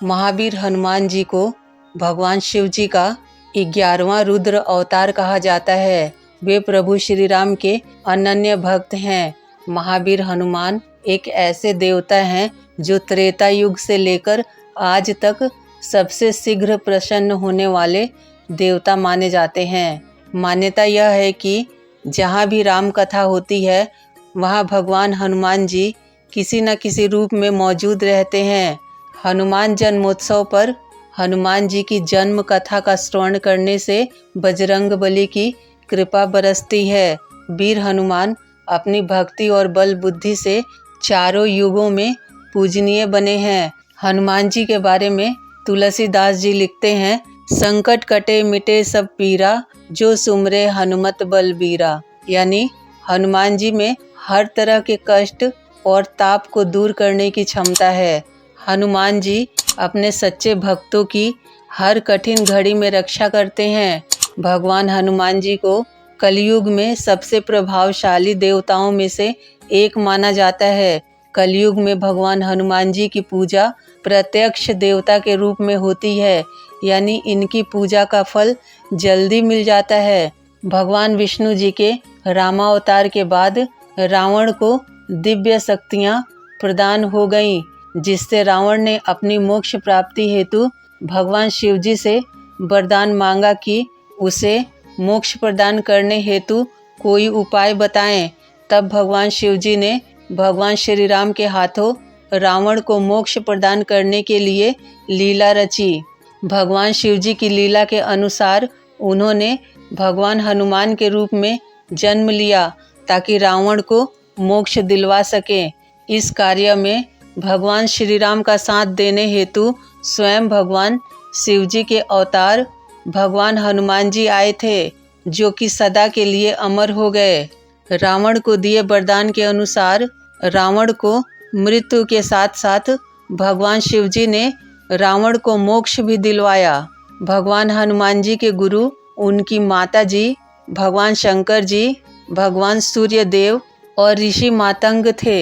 महावीर हनुमान जी को भगवान शिव जी का 11वां रुद्र अवतार कहा जाता है। वे प्रभु श्री राम के अनन्य भक्त हैं। महावीर हनुमान एक ऐसे देवता हैं जो त्रेता युग से लेकर आज तक सबसे शीघ्र प्रसन्न होने वाले देवता माने जाते हैं। मान्यता यह है कि जहाँ भी राम कथा होती है वहाँ भगवान हनुमान जी किसी न किसी रूप में मौजूद रहते हैं। हनुमान जन्मोत्सव पर हनुमान जी की जन्म कथा का श्रवण करने से बजरंगबली की कृपा बरसती है। वीर हनुमान अपनी भक्ति और बल बुद्धि से चारों युगों में पूजनीय बने हैं। हनुमान जी के बारे में तुलसीदास जी लिखते हैं, संकट कटे मिटे सब पीरा, जो सुमरे हनुमत बलबीरा। यानी हनुमान जी में हर तरह के कष्ट और ताप को दूर करने की क्षमता है। हनुमान जी अपने सच्चे भक्तों की हर कठिन घड़ी में रक्षा करते हैं। भगवान हनुमान जी को कलयुग में सबसे प्रभावशाली देवताओं में से एक माना जाता है। कलयुग में भगवान हनुमान जी की पूजा प्रत्यक्ष देवता के रूप में होती है, यानी इनकी पूजा का फल जल्दी मिल जाता है। भगवान विष्णु जी के रामावतार के बाद रावण को दिव्य शक्तियाँ प्रदान हो गईं, जिससे रावण ने अपनी मोक्ष प्राप्ति हेतु भगवान शिव जी से वरदान मांगा कि उसे मोक्ष प्रदान करने हेतु कोई उपाय बताएं। तब भगवान शिव जी ने भगवान श्री राम के हाथों रावण को मोक्ष प्रदान करने के लिए लीला रची। भगवान शिव जी की लीला के अनुसार उन्होंने भगवान हनुमान के रूप में जन्म लिया ताकि रावण को मोक्ष दिलवा सकें। इस कार्य में भगवान श्री राम का साथ देने हेतु स्वयं भगवान शिव जी के अवतार भगवान हनुमान जी आए थे, जो कि सदा के लिए अमर हो गए। रावण को दिए वरदान के अनुसार रावण को मृत्यु के साथ साथ भगवान शिव जी ने रावण को मोक्ष भी दिलवाया। भगवान हनुमान जी के गुरु उनकी माता जी भगवान शंकर जी, भगवान सूर्य देव और ऋषि मातंग थे।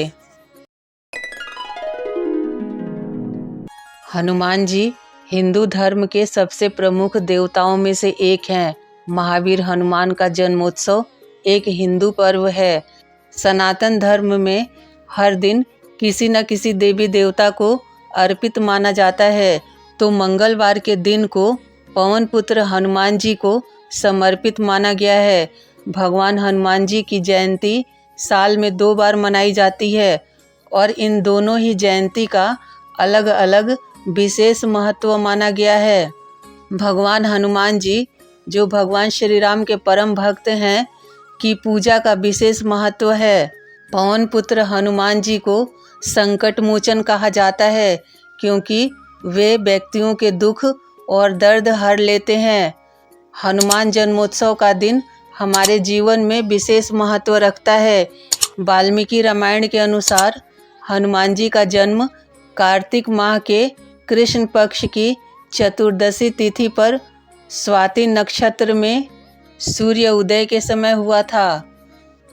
हनुमान जी हिंदू धर्म के सबसे प्रमुख देवताओं में से एक हैं। महावीर हनुमान का जन्मोत्सव एक हिंदू पर्व है। सनातन धर्म में हर दिन किसी न किसी देवी देवता को अर्पित माना जाता है, तो मंगलवार के दिन को पवन पुत्र हनुमान जी को समर्पित माना गया है। भगवान हनुमान जी की जयंती साल में 2 बार मनाई जाती है और इन दोनों ही जयंती का अलग अलग विशेष महत्व माना गया है। भगवान हनुमान जी, जो भगवान श्री राम के परम भक्त हैं, की पूजा का विशेष महत्व है। पवन पुत्र हनुमान जी को संकट मोचन कहा जाता है, क्योंकि वे व्यक्तियों के दुख और दर्द हर लेते हैं। हनुमान जन्मोत्सव का दिन हमारे जीवन में विशेष महत्व रखता है। वाल्मीकि रामायण के अनुसार हनुमान जी का जन्म कार्तिक माह के कृष्ण पक्ष की चतुर्दशी तिथि पर स्वाति नक्षत्र में सूर्य उदय के समय हुआ था।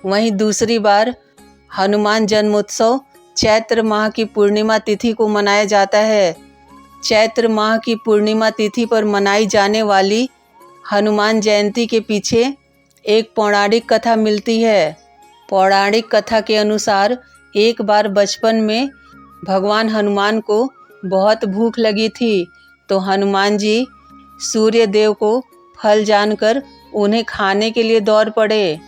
वहीं दूसरी बार हनुमान जन्मोत्सव चैत्र माह की पूर्णिमा तिथि को मनाया जाता है। चैत्र माह की पूर्णिमा तिथि पर मनाई जाने वाली हनुमान जयंती के पीछे एक पौराणिक कथा मिलती है। पौराणिक कथा के अनुसार एक बार बचपन में भगवान हनुमान को बहुत भूख लगी थी, तो हनुमान जी सूर्य देव को फल जानकर उन्हें खाने के लिए दौड़ पड़े।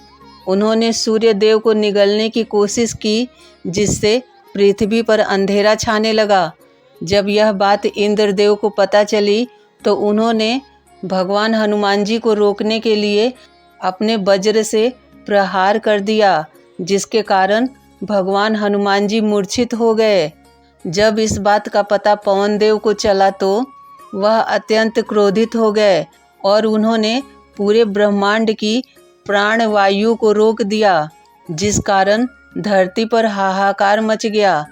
उन्होंने सूर्य देव को निगलने की कोशिश की, जिससे पृथ्वी पर अंधेरा छाने लगा। जब यह बात इंद्रदेव को पता चली तो उन्होंने भगवान हनुमान जी को रोकने के लिए अपने वज्र से प्रहार कर दिया, जिसके कारण भगवान हनुमान जी मूर्छित हो गए। जब इस बात का पता पवन देव को चला तो वह अत्यंत क्रोधित हो गए और उन्होंने पूरे ब्रह्मांड की प्राण वायु को रोक दिया, जिस कारण धरती पर हाहाकार मच गया।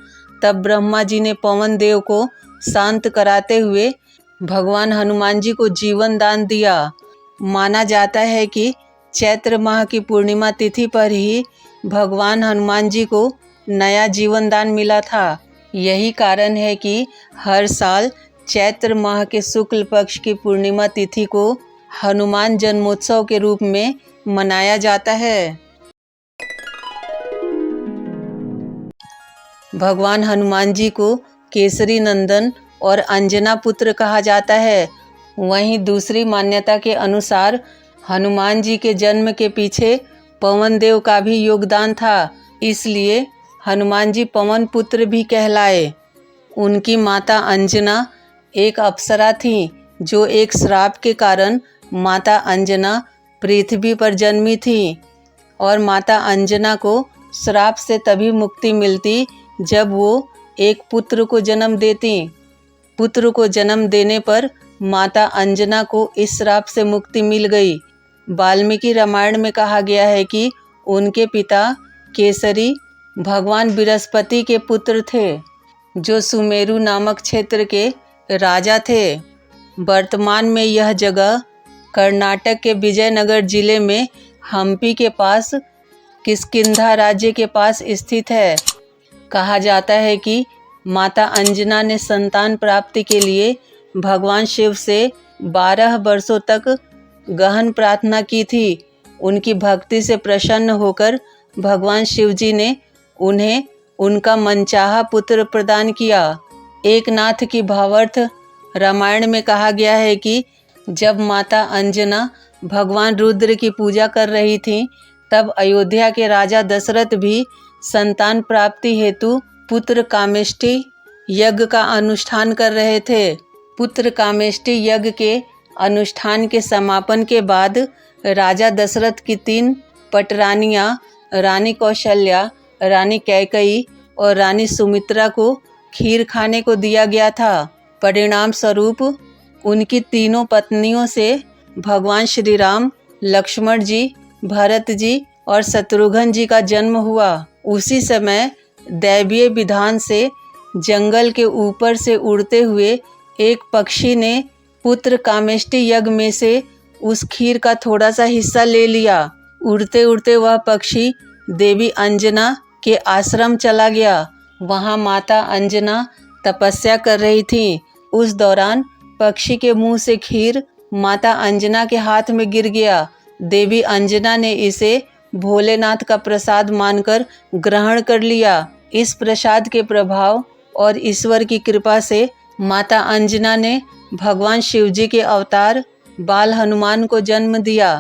तब ब्रह्मा जी ने पवन देव को शांत कराते हुए भगवान हनुमान जी को जीवन दान दिया। माना जाता है कि चैत्र माह की पूर्णिमा तिथि पर ही भगवान हनुमान जी को नया जीवन दान मिला था। यही कारण है कि हर साल चैत्र माह के शुक्ल पक्ष की पूर्णिमा तिथि को हनुमान जन्मोत्सव के रूप में मनाया जाता है। भगवान हनुमान जी को केसरी नंदन और अंजना पुत्र कहा जाता है। वहीं दूसरी मान्यता के अनुसार हनुमान जी के जन्म के पीछे पवन देव का भी योगदान था, इसलिए हनुमान जी पवन पुत्र भी कहलाए। उनकी माता अंजना एक अप्सरा थी, जो एक श्राप के कारण माता अंजना पृथ्वी पर जन्मी थी और माता अंजना को श्राप से तभी मुक्ति मिलती जब वो एक पुत्र को जन्म देती। पुत्र को जन्म देने पर माता अंजना को इस श्राप से मुक्ति मिल गई। वाल्मीकि रामायण में कहा गया है कि उनके पिता केसरी भगवान बृहस्पति के पुत्र थे, जो सुमेरु नामक क्षेत्र के राजा थे। वर्तमान में यह जगह कर्नाटक के विजयनगर जिले में हम्पी के पास किष्किंधा राज्य के पास स्थित है। कहा जाता है कि माता अंजना ने संतान प्राप्ति के लिए भगवान शिव से 12 वर्षों तक गहन प्रार्थना की थी। उनकी भक्ति से प्रसन्न होकर भगवान शिव जी ने उन्हें उनका मनचाहा पुत्र प्रदान किया। एकनाथ की भावार्थ रामायण में कहा गया है कि जब माता अंजना भगवान रुद्र की पूजा कर रही थीं, तब अयोध्या के राजा दशरथ भी संतान प्राप्ति हेतु पुत्र कामेष्टि यज्ञ का अनुष्ठान कर रहे थे। पुत्र कामेष्टि यज्ञ के अनुष्ठान के समापन के बाद राजा दशरथ की 3 पटरानियां रानी कौशल्या, रानी कैकेयी और रानी सुमित्रा को खीर खाने को दिया गया था। परिणाम स्वरूप उनकी तीनों पत्नियों से भगवान श्री राम, लक्ष्मण जी, भरत जी और शत्रुघ्न जी का जन्म हुआ। उसी समय दैवीय विधान से जंगल के ऊपर से उड़ते हुए एक पक्षी ने पुत्र कामेष्टि यज्ञ में से उस खीर का थोड़ा सा हिस्सा ले लिया। उड़ते उड़ते वह पक्षी देवी अंजना के आश्रम चला गया। वहाँ माता अंजना तपस्या कर रही थी। उस दौरान पक्षी के मुंह से खीर माता अंजना के हाथ में गिर गया। देवी अंजना ने इसे भोलेनाथ का प्रसाद मानकर ग्रहण कर लिया। इस प्रसाद के प्रभाव और ईश्वर की कृपा से माता अंजना ने भगवान शिवजी के अवतार बाल हनुमान को जन्म दिया।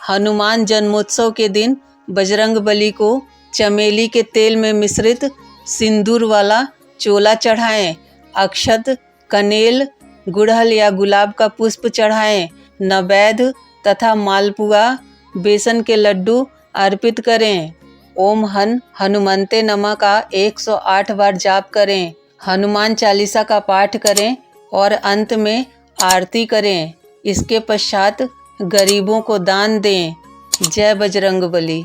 हनुमान जन्मोत्सव के दिन बजरंगबली को चमेली के तेल में मिश्रित सिंदूर वाला चोला चढ़ाएं, अक्षत, कनेल, गुड़हल या गुलाब का पुष्प चढ़ाएं, नैवेद्य तथा मालपुआ, बेसन के लड्डू अर्पित करें। ओम हनुमन्ते नमः का 108 बार जाप करें। हनुमान चालीसा का पाठ करें और अंत में आरती करें। इसके पश्चात गरीबों को दान दें। जय बजरंगबली।